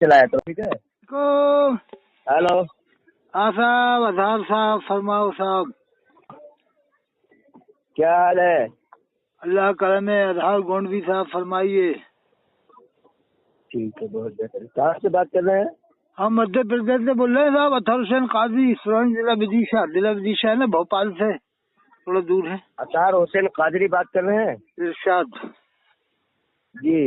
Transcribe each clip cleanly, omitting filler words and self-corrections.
चलाया तो ठीक है। को हेलो, हाँ साहब, आधार साहब, फरमाओ साहब। क्या हाल है? अल्लाह करम है। आधार गोंडवी साहब फरमाइए। ठीक है, बहुत बेहतर। कहाँ से बात कर रहे हैं? हम मध्य प्रदेश से बोल रहे हैं साहब। अतहर हुसैन काजी, सोलन जिला विदिशा। जिला विदिशा है ना, भोपाल से थोड़ा दूर है। अतार हुसैन कादरी बात कर रहे हैं इरशाद जी।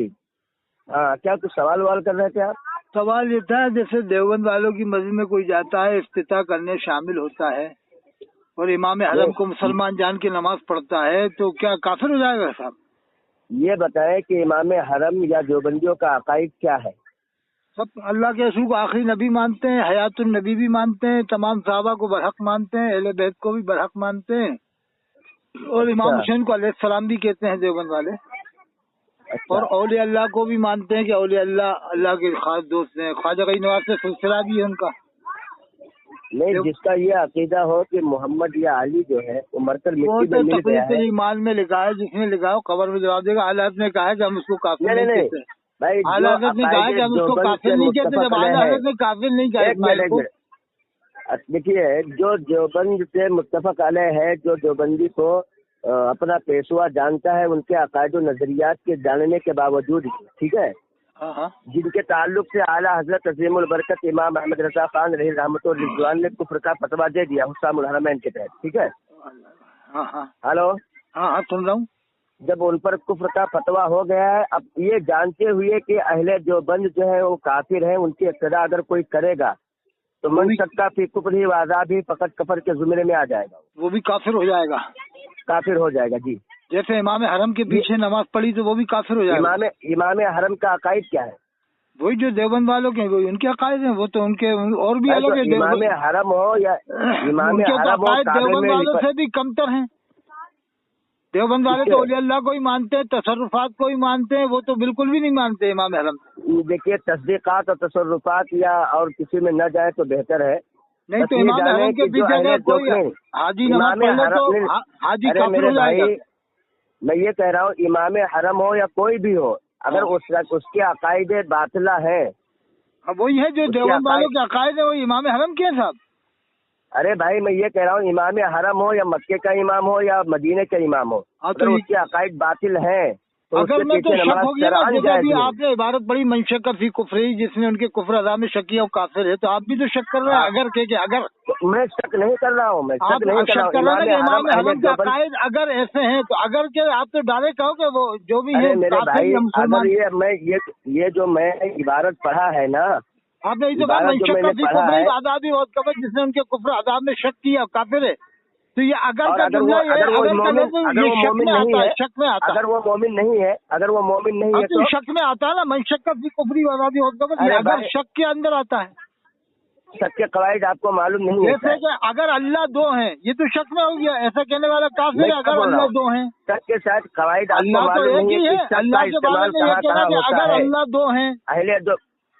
हाँ, क्या कुछ सवाल वाल कर रहे थे आप? सवाल ये था, जैसे देवबंद वालों की मस्जिद में कोई जाता है, इफ्तिताह करने शामिल होता है और इमाम हरम को मुसलमान जान के नमाज पढ़ता है, तो क्या काफिर हो जाएगा साहब? ये बताएं कि इमाम हरम या देवबंदियों का अकाइद क्या है? सब अल्लाह के रसूल को आखिरी नबी मानते हैं, हयातुन नबी भी मानते हैं, तमाम सहाबा को बरहक मानते हैं, अहले बैत को भी बरहक मानते हैं, और इमाम हुसैन को अलैहिस्सलाम भी कहते हैं देवबंद वाले। अच्छा। और औलिया अल्लाह को भी मानते हैं कि औलिया अल्लाह अल्लाह के खास दोस्त हैं। ख्वाजा गई नवाज से सिलसिला भी है उनका। नहीं, जिसका ये अकीदा हो कि मोहम्मद या अली जो है वो मरकर वो मिट्टी तो में मिल गया है। ईमान में लिखा है, जिसने लिखा है कब्र में जवाब देगा। आला हज़रत ने कहा है कि हम उसको काफिर नहीं कहते। भाई, आला हज़रत ने कहा है कि हम उसको काफिर नहीं कहते, जब आला हज़रत ने काफिर नहीं कहा इस्माइल को। देखिए, जो देवबंद से मुत्तफक अलैह है, जो देवबंदी को अपना पेशवा जानता है, उनके अकायद और नजरियात के जानने के बावजूद, ठीक है, जिनके ताल्लुक से आला हजरत अज़ीमुल बरकत इमाम अहमद रजा खान रही रहमतुल्लाह अलैह रिजवान ने कुफ्र का फतवा दे दिया हुस्सामुल हरमैन के तहत, ठीक है। हेलो, हाँ सुन रहा हूँ। जब उन पर कुफ्र का फतवा हो गया है, अब ये जानते हुए कि अहले देवबंद जो है वो काफिर है, उनकी इक्तदा अगर कोई करेगा तो मन सकता फी कुफ्र ही वाजा भी फकत कफर के जुमरे में आ जाएगा, वो भी काफिर हो जाएगा। काफिर हो जाएगा जी। जैसे इमाम हरम के पीछे नमाज पढ़ी तो वो भी काफिर हो जाएगा। इमाम हरम का अकायद क्या है? वही जो देवबंद वालों के वही उनके अकायद हैं, वो तो उनके और भी अलग है। इमाम हरम हो या इमाम हरम हो, देवबंद वालों से भी कमतर हैं। देवबंद वाले तो औलिया अल्लाह को ही मानते हैं, तसर्रुफात को ही मानते हैं, वो तो बिल्कुल भी नहीं मानते इमाम हरम। देखिए, तस्दीकात और तसर्रुफात या और किसी में न जाए तो बेहतर है। नहीं तो इमाम हरम के पीछे अगर कोई हाजी नमाज पढ़ ले तो हाजी काफिर हो जाएगा। मैं ये कह रहा हूँ, इमाम हरम हो या कोई भी हो, अगर उसके अकायद बातिला है, अब वही है जो देवबंद वालों के अकायद है, वो इमाम हरम के साहब। अरे भाई, मैं ये कह रहा हूँ, इमाम हरम हो या मक्के का इमाम हो या मदीने का इमाम हो, अगर उसके अकायद बातिल है तो अगर मैं तो शक हो गया ना, जैसे अभी आपने इबारत पढ़ी मनशक फी कुफरी, जिसने उनके कुफर अज़ा में शक किया वो काफिर है, तो आप भी तो शक कर रहे हैं। अगर के अगर मैं शक नहीं कर रहा हूँ, मैं शक नहीं कर रहा हूँ। इमाम हरम के अकायद अगर ऐसे हैं तो अगर के आप तो डायरेक्ट कहोगे वो जो भी है मेरे भाई, अगर ये जो मैं इबारत पढ़ा है ना, आपने इस बार मनशक फी कुफरी आज़ादी और कबर, जिसने उनके कुफर अज़ा में शक किया काफिर है, तो ये अगर का जुमला है, अगर वो मोमिन नहीं है, शक में आता है। अगर वो मोमिन नहीं है, अगर वो मोमिन नहीं है तो शक में आता है ना। मन शक फी कुफरी वाज़ादी और कबर, ये अगर शक के अंदर आता है। शक के कवायद आपको मालूम नहीं है? जैसे कि अगर अल्लाह दो हैं, ये तो शक में हो गया। ऐसा कहने वाला काफिर है। अगर अल्लाह दो हैं, शक के साथ कवायद अल्लाह तो एक ही है। अल्लाह के बारे में ये कहना कि अगर अल्लाह दो हैं,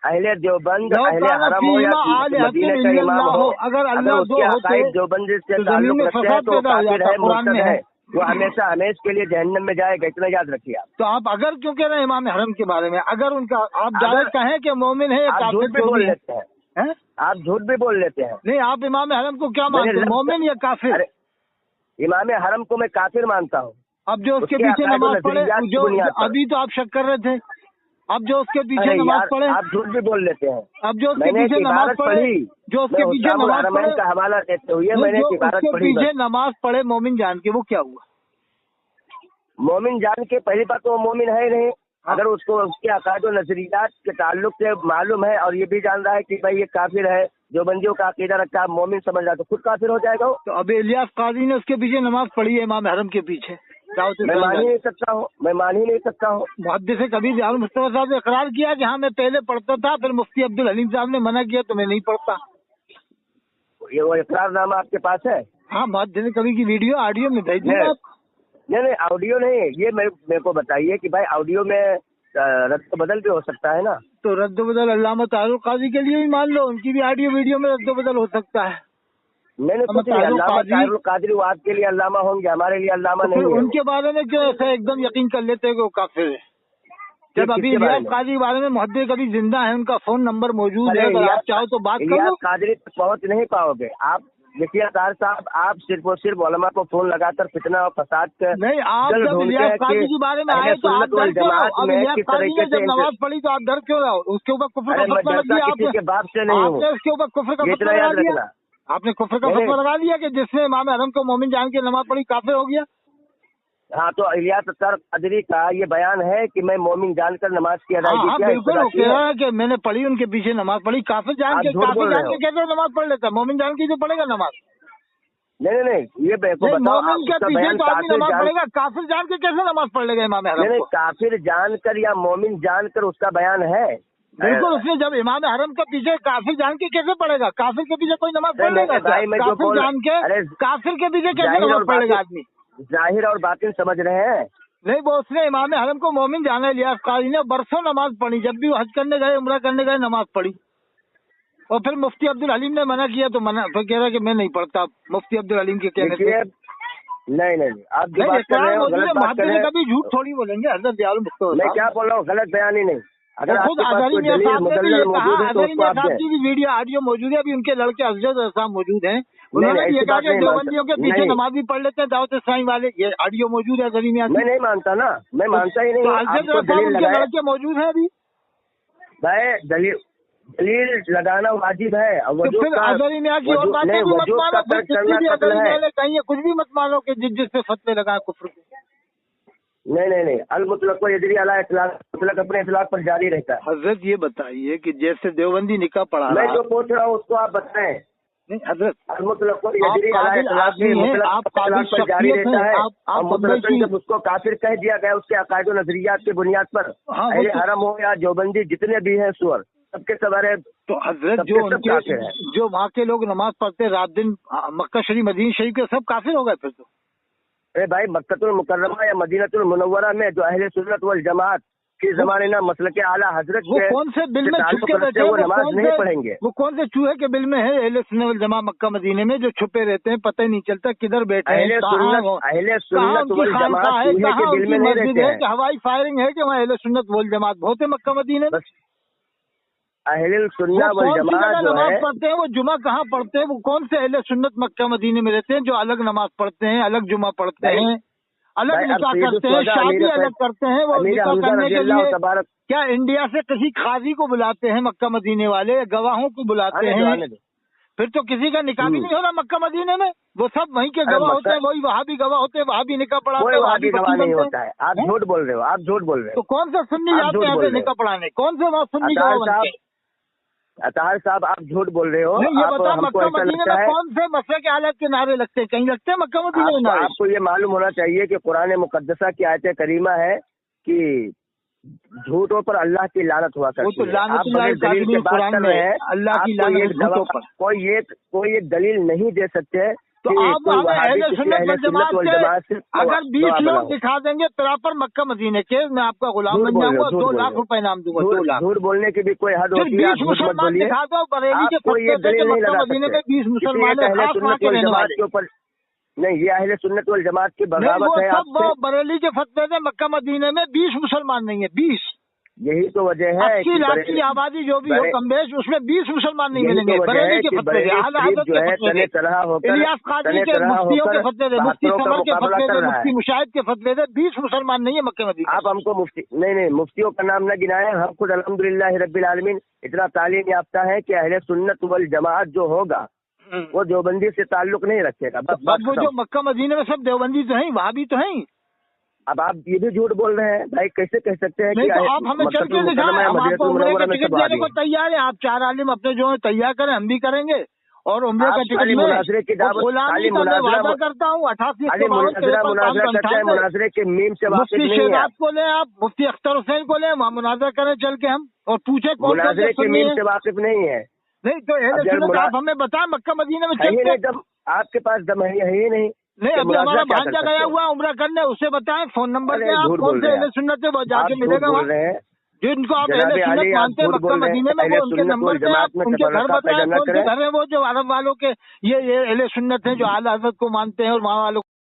अहले देवबंद, अहले हरम हो या मदीने का इमाम हो, अगर अल्लाह दो होते देवबंद से ताल्लुक रखते हैं तो काफिर है, मुर्तद है, वो हमेशा हमेश के लिए जहन्नम में जाएगा, इतना याद रखिए आप। तो आप अगर क्यों कह रहे हैं इमाम हरम के बारे में? अगर उनका आप डायरेक्ट कहें कि मोमिन है, आप झूठ भी बोल लेते हैं, आप झूठ भी बोल लेते हैं। नहीं, आप इमाम हरम को क्या मानते हैं, मोमिन या काफिर? इमाम हरम को मैं काफिर मानता हूँ। अब जो उसके पीछे नमाज पढ़े, जो अभी तो आप शक कर रहे थे, अब जो उसके पीछे नमाज पढ़े, आप झूठ भी बोल लेते हैं। अब जो उसके पीछे नमाज पढ़े, जो उसके पीछे नमाज पढ़े का हवाला देते हुए मैंने इबारत पढ़ी, पीछे नमाज पढ़े मोमिन जान के, वो क्या हुआ? मोमिन जान के पहली बात तो वो मोमिन है नहीं। अगर उसको उसके अकायद और नजरियात के ताल्लुक से मालूम है और ये भी जान रहा है कि भाई ये काफिर है, जो बंदियों का अकीदा रखता है, मोमिन समझ रहा है, तो खुद काफिर हो जाएगा वो। तो अब इलियास काजी ने उसके पीछे नमाज पढ़ी है इमाम हरम के पीछे, मैं मान ही नहीं सकता हूँ, मैं मान ही नहीं सकता हूँ। मुहद्दिस से कभी मुस्तफा साहब ने इकरार किया कि हाँ मैं पहले पढ़ता था, फिर मुफ्ती अब्दुल हलीम साहब ने मना किया तो मैं नहीं पढ़ता। ये वो इकरारनामा आपके पास है? हाँ, मुहद्दिस ने कभी की वीडियो ऑडियो में भेज दिया आप? नहीं, ऑडियो नहीं, ये मेरे को बताइए कि भाई ऑडियो में रद्द बदल भी हो सकता है ना? तो रद्द बदल अल्लामा तारुल काजी के लिए भी मान लो, उनकी भी ऑडियो वीडियो में रद्द बदल हो सकता है। मैंने कुछ नहीं, अल्लामा तारुल कादरी वो आपके लिए अल्लामा होंगे, हमारे लिए अल्लामा नहीं है। उनके बारे में क्यों ऐसा एकदम यकीन कर लेते हैं कि वो काफिर है? जब अभी इलियास कादरी के बारे में मुहद्दिस कभी जिंदा है, उनका फोन नंबर मौजूद है, अगर आप चाहो तो बात कर लो। इलियास कादरी तक पहुँच नहीं पाओगे आप। देखिए अतार साहब, आप सिर्फ और सिर्फ उलमा को फोन लगाकर फितना और फसाद कर नहीं, आप जब इलियास कादरी के बारे में आए तो आप डर क्यों रहो? अब इलियास कादरी ने जब नमाज पढ़ी तो आप डर क्यों रहो? उसके ऊपर कुफ्र का फतवा लग गया, किसी के बाप से नहीं हूँ, आपने उसके ऊपर कुफ्र का फतवा लगा दिया। आपने कुफ्र का फतवा लगा दिया कि जिसने इमाम हरम को मोमिन जान के नमाज पढ़ी काफिर हो गया। हाँ, तो इलियास अतार कादरी का ये बयान है कि मैं मोमिन जानकर नमाज की अदायगी किया। बिल्कुल, वो कह रहा है कि मैंने पढ़ी, उनके पीछे नमाज पढ़ी। काफिर जान के कैसे नमाज पढ़ लेता? मोमिन जान के जो पढ़ेगा नमाज? नहीं, ये मोमिन के पीछे तो आदमी नमाज पढ़ेगा, काफिर जान के कैसे नमाज पढ़ लेगा इमाम हरम? नहीं, काफिर जानकर या मोमिन जानकर उसका बयान है। बिल्कुल, उसने जब इमाम हरम के पीछे काफिर जान के कैसे पढ़ेगा? काफिर के पीछे कोई नमाज पढ़ लेगा? काफिर जान के काफिर के पीछे कैसे नमाज पढ़ेगा आदमी? जाहिर और बातिन समझ रहे हैं। नहीं, वो उसने इमाम हरम को मोमिन जाना। इलियास कादरी ने बरसों नमाज पढ़ी, जब भी वो हज करने गए, उम्रा करने गए, नमाज पढ़ी। और फिर मुफ्ती अब्दुल हलीम ने मना किया तो मना, फिर कह रहा कि मैं नहीं पढ़ता। मुफ्ती अब्दुल हलीम के कहने से नहीं, आप जो बात कर रहे हो गलत बात कर रहे हैं। कभी झूठ थोड़ी बोलेंगे हज़रत दयालु मुफ्ती। मैं क्या बोल रहा हूँ, गलत बयान ही नहीं। अगर खुद अज़हरी मियां साहब ने भी ये कहा, अज़हरी मियां साहब की भी वीडियो ऑडियो मौजूद है, अभी उनके लड़के अज़हर साहब मौजूद हैं, उन्होंने ये कहा कि देवबंदियों के पीछे नमाज भी पढ़ लेते हैं दावत इस्लामी वाले। ये ऑडियो मौजूद है अज़हरी मियां। मैं नहीं मानता ना, मैं मानता ही नहीं। अज़हर साहब उनके लड़के मौजूद हैं अभी। भाई दलील लगाना वाजिब है। फिर अज़हरी मियां की और बातें भी मत मानो, कहीं कुछ भी मत मानो कि जिससे फतवे लगाए कुफ्र के। नहीं, अल मुतलक को यदरी अला इतलाक, मुतलक अपने इतलाक पर जारी रहता है। हजरत ये बताइए कि जैसे देवबंदी निकाह पढ़ा, मैं जो पूछ रहा हूँ उसको आप बताएं। नहीं हजरत, अल मुतलक को यदरी अला इतलाक पर जारी रहता है। और मुतलक जब उसको काफिर कह दिया गया उसके अकायद व नजरियात की बुनियाद पर, अहले हरम हो या देवबंदी जितने भी हैं सुअर, सबके सवारे। तो हजरत जो वहाँ के लोग नमाज पढ़ते रात दिन मक्का शरीफ मदीना शरीफ के, सब काफिर हो गए फिर तो। अरे भाई, मक्कतुल मुकर्रमा या मदीनतुल मुनव्वरा में जो अहले सुन्नत वल जमात के जमाने ना मसल के आला हजरत वो कौन से बिल में छुप के बैठे हैं? वो नमाज नहीं पढ़ेंगे। वो कौन से चूहे के बिल में है अहले सुन्नत वल जमात मक्का मदीने में, जो छुपे रहते हैं, पता ही नहीं चलता किधर बैठे हैं। अहले सुन्नत वल जमात चूहे के बिल में नहीं रहते हैं। हवाई फायरिंग है कि वहाँ अहले सुन्नत वल जमात बहुत है मक्का मदीने में। अहले सुन्नत वल जमात जो नमाज पढ़ते हैं, वो जुमा कहाँ पढ़ते हैं? वो कौन से अहले सुन्नत मक्का मदीने में रहते हैं जो अलग नमाज पढ़ते हैं, अलग जुमा पढ़ते हैं, अलग निकाह करते हैं, शादी अलग करते हैं? वो निकाह करने के लिए क्या इंडिया से किसी काजी को बुलाते हैं मक्का मदीने वाले, गवाहों को बुलाते हैं? फिर तो किसी का निकाह भी नहीं हो रहा मक्का मदीने में। वो सब वहीं के गवाह होते हैं, वही वहाँ भी गवाह होते हैं, वहाँ भी निकाह पढ़ाते हैं, वहाँ भी गवाह नहीं होता है। आप झूठ बोल रहे हो, आप झूठ बोल रहे हो। तो कौन से सुन्नी जाते हैं निकाह पढ़ाने? कौन से वहाँ सुन्नी गवाह? अतार साहब, आप झूठ बोल रहे हो। ये बता, मक्का मदीने में कौन से मसले के हालत के नारे लगते हैं? कहीं लगते हैं मक्का मदीने में नारे? आपको ये मालूम होना चाहिए कि कुरान मुकद्दसा की आयत करीमा है कि झूठों पर अल्लाह की लानत हुआ करती है। वो तो लानत कुरान में है, अल्लाह की लानत झूठों पर। कोई एक दलील नहीं दे सकते। तो आप हमें अहले सुन्नत वल जमात से अगर 20 लोग दिखा देंगे प्रॉपर मक्का मदीने के, मैं आपका गुलाम बन जाऊंगा, 2 लाख रुपए इनाम दूंगा। 2 लाख। झूठ बोलने की भी कोई हद होती है। 20 मुसलमान दिखा दो बरेली के मक्का मदीने में 20 मुसलमान के ऊपर। नहीं, ये अहले सुन्नत वल जमात की बगावत है। सब बरेली के फतवे में मक्का मदीने में 20 मुसलमान नहीं है, 20। यही तो वजह है। 80 लाख की आबादी जो भी हो कम बेश, उसमें 20 मुसलमान नहीं मिलेंगे। बरेली के फतवे, इलियास कादरी के, मुफ्तियों के फतवे, मुफ्ती समर के फतवे, मुफ्ती मुशाहिद के फतवे, 20 मुसलमान नहीं है मक्के मदीने। आप हमको मुफ्ती नहीं, मुफ्तियों का नाम न गिनाए। हम खुद अल्हम्दुलिल्लाह रब्बिल आलमीन इतना तालीम याफ्ता है कि अहले सुन्नत वल जमात जो होगा वो देवबंदी से ताल्लुक नहीं रखेगा। बस वो जो मक्का मदीने में सब देवबंदी तो है, वहाँ भी तो है। अब आप ये भी झूठ बोल रहे हैं भाई, कैसे कह सकते हैं? नहीं तो आप हमें चल के दिखाएं, हम आपको उम्रे का टिकट देने को तैयार है। आप 4 आलिम अपने जो है तैयार करें, हम भी करेंगे। और उम्रे का टिकट में गुलामी का मैं वादा करता हूँ। 88 मुनाजरे के मीम से मुफ्ती शहजाद को लें, आप मुफ्ती अख्तर हुसैन को लें, वहाँ मुनाजरा करें चल के हम, और पूछे कौन मुनाजरे के मीम से वाकिफ नहीं है। नहीं तो आप हमें बताएं मक्का मदीने में चल के। आपके पास दम है ही नहीं। नहीं, अभी हमारा भांजा गया हुआ उम्रा करने, उसे बताएं। फोन नंबर पे आप कौन से अहले सुन्नत है वो जाके मिलेगा वहाँ। जिनको आप अहले सुन्नत मानते हैं मक्का मदीने में, वो उनके नंबर पे आप उनके घर बताएं कौन से घर है वो जो अरब वालों के ये अहले सुन्नत है जो आला हज़रत को मानते हैं और वहाँ वालों